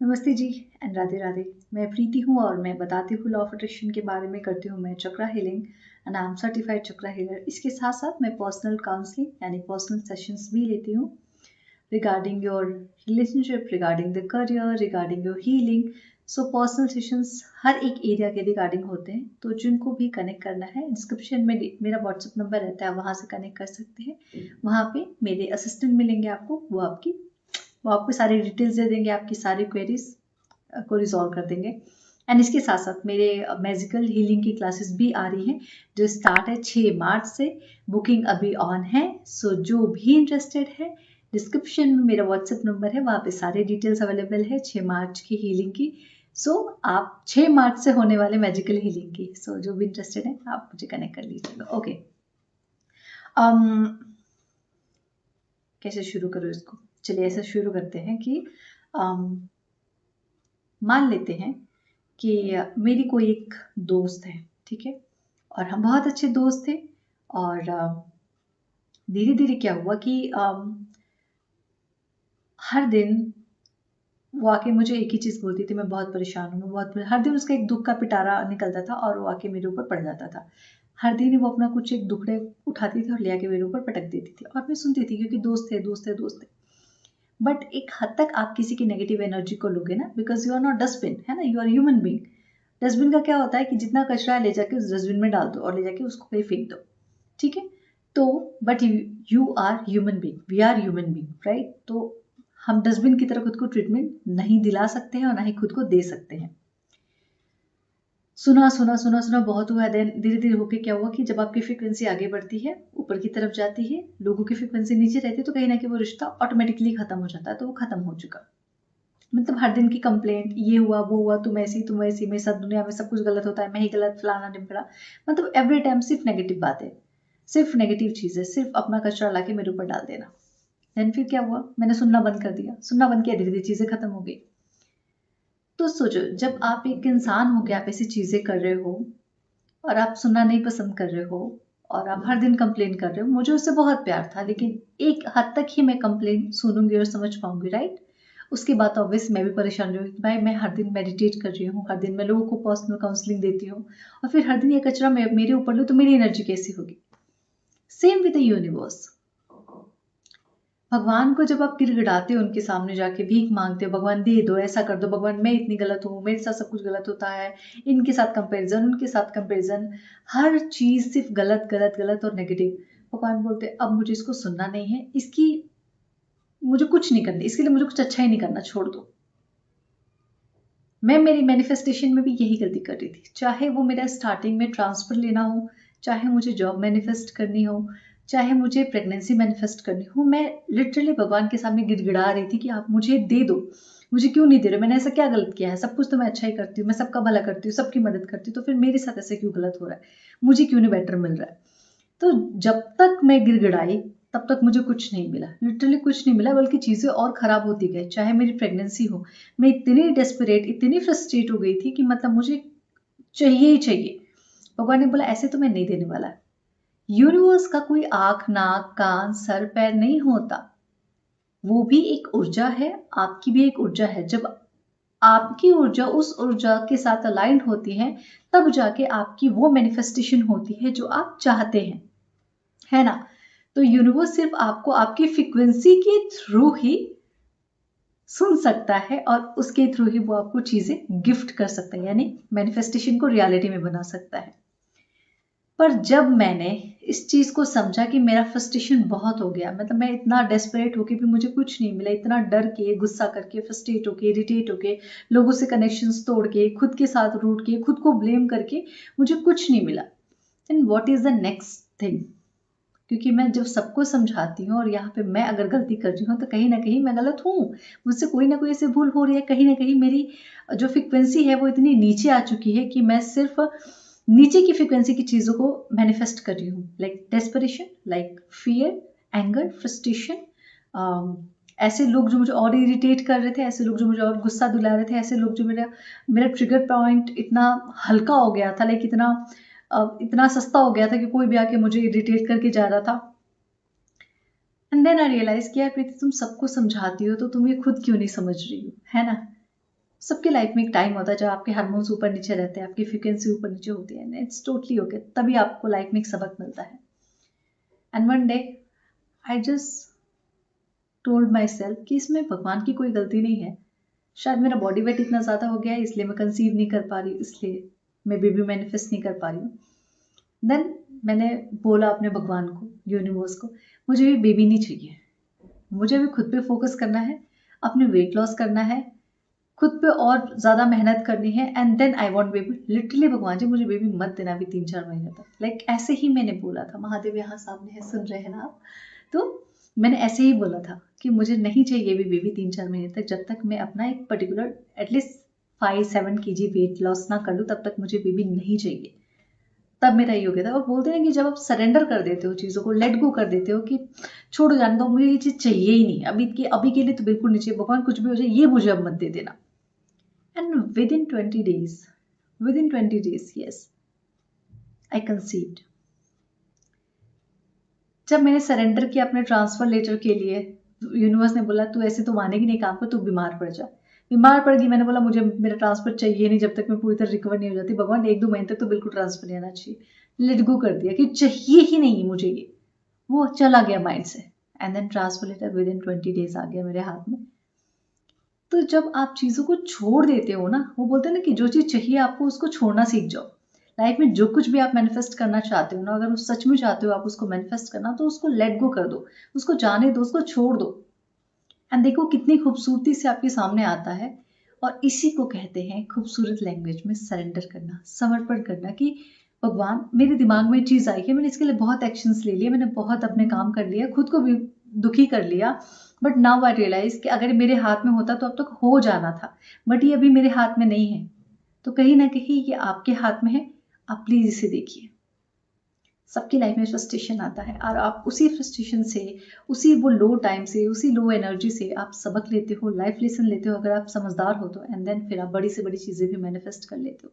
नमस्ते जी एंड राधे राधे। मैं प्रीति हूँ और मैं बताती हूँ लॉ ऑफ अट्रैक्शन के बारे में। करती हूँ मैं chakra healing and I am certified chakra healer. इसके साथ साथ मैं पर्सनल काउंसलिंग यानी पर्सनल सेशंस भी लेती हूँ regarding your relationship, regarding the career, regarding your healing. So personal sessions हर एक एरिया के रिगार्डिंग होते हैं, तो जिनको भी कनेक्ट करना है डिस्क्रिप्शन में मेरा व्हाट्सएप नंबर रहता है, वहाँ से कनेक्ट कर सकते हैं। वहाँ पे मेरे असिस्टेंट मिलेंगे आपको, वो आपको सारी डिटेल्स दे देंगे, आपकी सारी क्वेरीज को रिजॉल्व कर देंगे। एंड इसके साथ साथ मेरे मैजिकल हीलिंग की क्लासेस भी आ रही हैं जो स्टार्ट है 6 मार्च से। बुकिंग अभी ऑन है, सो जो भी इंटरेस्टेड है डिस्क्रिप्शन में मेरा व्हाट्सएप नंबर है, वहाँ पे सारे डिटेल्स अवेलेबल है 6 मार्च की हीलिंग की। सो आप 6 मार्च से होने वाले मैजिकल हीलिंग की, सो जो भी इंटरेस्टेड है आप मुझे कनेक्ट कर लीजिएगा। ओके, कैसे शुरू करूँ इसको? चलिए ऐसे शुरू करते हैं कि मान लेते हैं कि मेरी कोई एक दोस्त है, ठीक है, और हम बहुत अच्छे दोस्त थे। और धीरे धीरे क्या हुआ कि हर दिन वो आके मुझे एक ही चीज़ बोलती थी, मैं बहुत परेशान हूँ, मैं बहुत हर दिन उसका एक दुख का पिटारा निकलता था और वो आके मेरे ऊपर पड़ जाता था। हर दिन ही वो अपना कुछ एक दुखड़े उठाती थी और ले आके मेरे ऊपर पटक देती थी, और मैं सुनती थी क्योंकि दोस्त थे दोस्त थे दोस्त थे। बट एक हद तक आप किसी की नेगेटिव एनर्जी को लोगे ना, because you are not dustbin, है ना, you are human being. Dustbin का क्या होता है कि जितना कचरा है ले जाके उस डस्टबिन में डाल दो और ले जाके उसको कहीं फेंक दो, ठीक है। तो but you are human being, we are human being, right. तो हम डस्टबिन की तरह खुद को ट्रीटमेंट नहीं दिला सकते हैं और ना ही खुद को दे सकते हैं। सुना सुना सुना सुना बहुत हुआ। देन धीरे धीरे होके क्या हुआ कि जब आपकी फ्रीक्वेंसी आगे बढ़ती है, ऊपर की तरफ जाती है, लोगों की फ्रीक्वेंसी नीचे रहती है, तो कहीं ना कहीं वो रिश्ता ऑटोमेटिकली खत्म हो जाता है। तो वो खत्म हो चुका। मतलब हर दिन की कंप्लेंट, ये हुआ वो हुआ, तुम ऐसी तुम वैसी, मेरे साथ दुनिया में सब कुछ गलत होता है, मैं ही गलत, फलाना ढिमकड़ा। मतलब एवरी टाइम सिर्फ नेगेटिव बातें, सिर्फ नेगेटिव चीजें, सिर्फ अपना कचरा लाके मेरे ऊपर डाल देना। देन फिर क्या हुआ, मैंने सुनना बंद कर दिया। सुनना बंद किया, धीरे धीरे चीजें खत्म हो गई। तो सोचो, जब आप एक इंसान हो के आप ऐसी चीजें कर रहे हो और आप सुनना नहीं पसंद कर रहे हो और आप हर दिन कंप्लेन कर रहे हो, मुझे उससे बहुत प्यार था, लेकिन एक हद तक ही मैं कंप्लेन सुनूंगी और समझ पाऊंगी, राइट। उसके बाद ऑब्वियस मैं भी परेशान रही, भाई मैं हर दिन मेडिटेट कर रही हूँ, हर दिन मैं लोगों को पर्सनल काउंसलिंग देती हूँ, और फिर हर दिन ये कचरा मेरे ऊपर लो तो मेरी एनर्जी कैसी होगी? Same with the universe. भगवान को जब आप गिड़गिड़ाते हो, उनके सामने जाके भीख मांगते हो, भगवान दे दो, ऐसा कर दो, भगवान मैं इतनी गलत हूँ, मेरे साथ सब कुछ गलत होता है, इनके साथ कंपैरिजन, उनके साथ कंपैरिजन, हर चीज सिर्फ गलत गलत गलत और नेगेटिव। भगवान बोलते अब मुझे इसको सुनना नहीं है, इसकी मुझे कुछ नहीं करना, इसके लिए मुझे कुछ अच्छा ही नहीं करना, छोड़ दो। मैं मेरी मैनिफेस्टेशन में भी यही गलती कर रही थी, चाहे वो मेरा स्टार्टिंग में ट्रांसफर लेना हो, चाहे मुझे जॉब मैनिफेस्ट करनी हो, चाहे मुझे प्रेगनेंसी मैनिफेस्ट करनी हो, मैं लिटरली भगवान के सामने गिड़गिड़ा रही थी कि आप मुझे दे दो, मुझे क्यों नहीं दे रहे, मैंने ऐसा क्या गलत किया है, सब कुछ तो मैं अच्छा ही करती हूँ, मैं सबका भला करती हूँ, सबकी मदद करती हूँ, तो फिर मेरे साथ ऐसे क्यों गलत हो रहा है, मुझे क्यों नहीं बेटर मिल रहा है। तो जब तक मैं गिड़गिड़ाई तब तक मुझे कुछ नहीं मिला, लिटरली कुछ नहीं मिला, बल्कि चीज़ें और ख़राब होती गई। चाहे मेरी प्रेगनेंसी हो, मैं इतनी डेस्परेट, इतनी फ्रस्ट्रेट हो गई थी कि मतलब मुझे चाहिए ही चाहिए। भगवान ने बोला ऐसे तो मैं नहीं देने वाला। यूनिवर्स का कोई आँख, नाक, कान, सर, पैर नहीं होता, वो भी एक ऊर्जा है, आपकी भी एक ऊर्जा है। जब आपकी ऊर्जा उस ऊर्जा के साथ अलाइंड होती है, तब जाके आपकी वो मैनिफेस्टेशन होती है जो आप चाहते हैं, है ना। तो यूनिवर्स सिर्फ आपको आपकी फ्रीक्वेंसी के थ्रू ही सुन सकता है और उसके थ्रू ही वो आपको चीजें गिफ्ट कर सकता है, यानी मैनिफेस्टेशन को रियलिटी में बना सकता है। पर जब मैंने इस चीज को समझा कि मेरा फ्रस्ट्रेशन बहुत हो गया, मतलब मैं इतना डेस्परेट होके भी मुझे कुछ नहीं मिला, इतना डर के, गुस्सा करके, फ्रस्ट्रेट होके, इरिटेट होके, लोगों से कनेक्शंस तोड़ के, खुद के साथ रूठ के, खुद को ब्लेम करके मुझे कुछ नहीं मिला, then what is the next thing? क्योंकि मैं जब सबको समझाती हूँ और यहाँ पे मैं अगर गलती कर रही हूँ तो कहीं ना कहीं मैं गलत हूँ, मुझसे कोई ना कोई ऐसे भूल हो रही है, कहीं ना कहीं मेरी जो फ्रिक्वेंसी है वो इतनी नीचे आ चुकी है कि मैं सिर्फ नीचे की फ्रिक्वेंसी की चीज़ों को मैनिफेस्ट कर रही हूँ, like desperation, like fear, anger, frustration. ऐसे लोग जो मुझे और इरिटेट कर रहे थे, ऐसे लोग जो मुझे और गुस्सा दिला रहे थे, ऐसे लोग जो मेरा मेरा ट्रिगर पॉइंट इतना हल्का हो गया था, लाइक इतना सस्ता हो गया था कि कोई भी आके मुझे इरिटेट करके जा रहा था। एंड देन आई रियलाइज कि यार प्रीति, तुम सबको समझाती हो तो तुम ये खुद क्यों नहीं समझ रही हो, है ना। सबके लाइफ में एक टाइम होता है जब आपके हार्मोन्स ऊपर नीचे रहते हैं, आपकी फ्रिक्वेंसी ऊपर नीचे होती है, इट्स टोटली ओके, तभी आपको लाइफ में एक सबक मिलता है। And one day I just told my self कि इसमें भगवान की कोई गलती नहीं है, शायद मेरा बॉडी वेट इतना ज़्यादा हो गया है इसलिए मैं कंसीव नहीं कर पा रही, इसलिए मैं बेबी मैनिफेस्ट नहीं कर पा रही हूँ। देन मैंने बोला अपने भगवान को, यूनिवर्स को, मुझे भी बेबी नहीं चाहिए, मुझे भी खुद पे फोकस करना है, अपने वेट लॉस करना है, खुद पे और ज़्यादा मेहनत करनी है, and then I want baby. Literally भगवान जी मुझे बेबी मत देना अभी 3-4 महीने तक, लाइक ऐसे ही मैंने बोला था। महादेव यहाँ सामने है, सुन रहे हैं ना आप? तो मैंने ऐसे ही बोला था कि मुझे नहीं चाहिए भी बेबी 3-4 महीने तक, जब तक मैं अपना एक particular at least 5-7 kg weight loss ना कर लूँ तब तक मुझे बेबी नहीं चाहिए। तब मेरा ये हो गया था। और बोलते हैं कि जब आप सरेंडर कर देते हो चीज़ों को, लेट गो कर देते हो कि छोड़ो जाने दो, मुझे ये चीज़ चाहिए ही नहीं, अभी के लिए तो बिल्कुल नहीं चाहिए, भगवान कुछ भी हो जाए ये मुझे अब मत दे देना। And within 20 days yes, I conceived। जब मैंने सरेंडर किया अपने ट्रांसफर लेटर के लिए, यूनिवर्स ने बोला तू ऐसे तो मानेगी नहीं काम को, तू बीमार पड़ जा। बीमार पड़ गई, मैंने बोला मुझे मेरा ट्रांसफर चाहिए नहीं जब तक मैं पूरी तरह रिकवर नहीं हो जाती। भगवान 1-2 महीने तक तो बिल्कुल ट्रांसफर नहीं आना चाहिए, लेट गो कर दिया कि चाहिए ही नहीं मुझे ये, वो चला गया माइंड से। And then transfer letter within 20 days आ गया मेरे हाथ में। तो जब आप चीज़ों को छोड़ देते हो ना, वो बोलते हैं ना कि जो चीज़ चाहिए आपको उसको छोड़ना सीख जाओ। लाइफ में जो कुछ भी आप मैनिफेस्ट करना चाहते हो ना, अगर उस सच में चाहते हो आप उसको मैनिफेस्ट करना, तो उसको लेट गो कर दो, उसको जाने दो, उसको छोड़ दो। एंड देखो कितनी खूबसूरती से आपके सामने आता है। और इसी को कहते हैं खूबसूरत लैंग्वेज में सरेंडर करना, समर्पण करना, कि भगवान मेरे दिमाग में चीज़ आई है, मैंने इसके लिए बहुत एक्शंस ले लिए, मैंने बहुत अपने काम कर लिया, खुद को भी दुखी कर लिया, बट नाउ आई रियलाइज कि अगर मेरे हाथ में होता तो अब तक हो जाना था, बट ये अभी मेरे हाथ में नहीं है। तो कहीं ना कहीं ये आपके हाथ में है, आप प्लीज इसे देखिए। सबकी लाइफ में फ्रस्ट्रेशन आता है और आप उसी फ्रस्ट्रेशन से, उसी वो लो टाइम से, उसी लो एनर्जी से आप सबक लेते हो, लाइफ लेसन लेते हो, अगर आप समझदार हो तो। एंड देन फिर आप बड़ी से बड़ी चीज़ें भी मैनिफेस्ट कर लेते हो,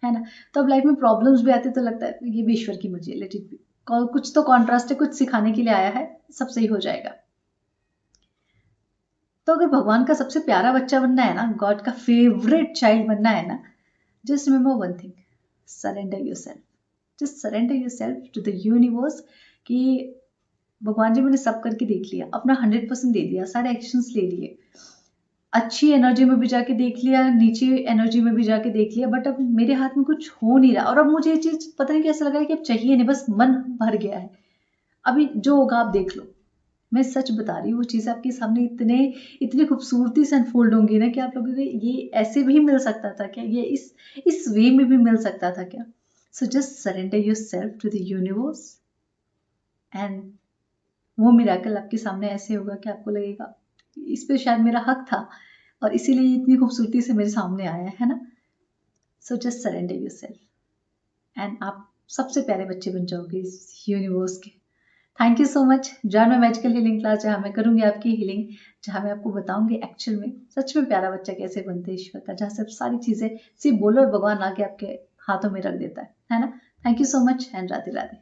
है ना? तो अब लाइफ में प्रॉब्लम्स भी आते तो लगता है ये भी ईश्वर की मर्जी है, लेट इट बी, कुछ तो कॉन्ट्रास्ट है, कुछ सिखाने के लिए आया है, सब सही हो जाएगा। तो अगर भगवान का सबसे प्यारा बच्चा बनना है ना, गॉड का फेवरेट चाइल्ड बनना है ना, just remember one thing, surrender yourself. Just surrender yourself to the universe कि भगवान जी मैंने सब करके देख लिया, अपना 100% दे दिया, सारे एक्शंस ले लिए, अच्छी एनर्जी में भी जाके देख लिया, नीचे एनर्जी में भी जाके देख लिया, बट अब मेरे हाथ में कुछ हो नहीं रहा। और अब मुझे ये चीज पता नहीं कैसा लग रहा है कि अब चाहिए नहीं, बस मन भर गया है, अभी जो होगा आप देख लो। मैं सच बता रही हूँ, वो चीज़ आपके सामने इतनी खूबसूरती से अनफोल्ड होंगी ना कि आप लोगों को ये ऐसे भी मिल सकता था क्या, ये इस वे में भी मिल सकता था क्या? So just surrender yourself to the universe and वो मिराकल आपके सामने ऐसे होगा कि आपको लगेगा इस पे शायद मेरा हक था और इसीलिए इतनी खूबसूरती से मेरे सामने आया है ना। सो just surrender your self and आप सबसे प्यारे बच्चे बन जाओगे इस यूनिवर्स के। Thank you so much. Join my magical healing class, जहाँ मैं करूंगी आपकी हीलिंग, जहाँ मैं आपको बताऊंगी एक्चुअल में सच में प्यारा बच्चा कैसे बनते हैं ईश्वर का, जहाँ सब सारी चीजें सिर्फ बोलो और भगवान आके आपके हाथों में रख देता है ना। Thank you so much and Radhe Radhe.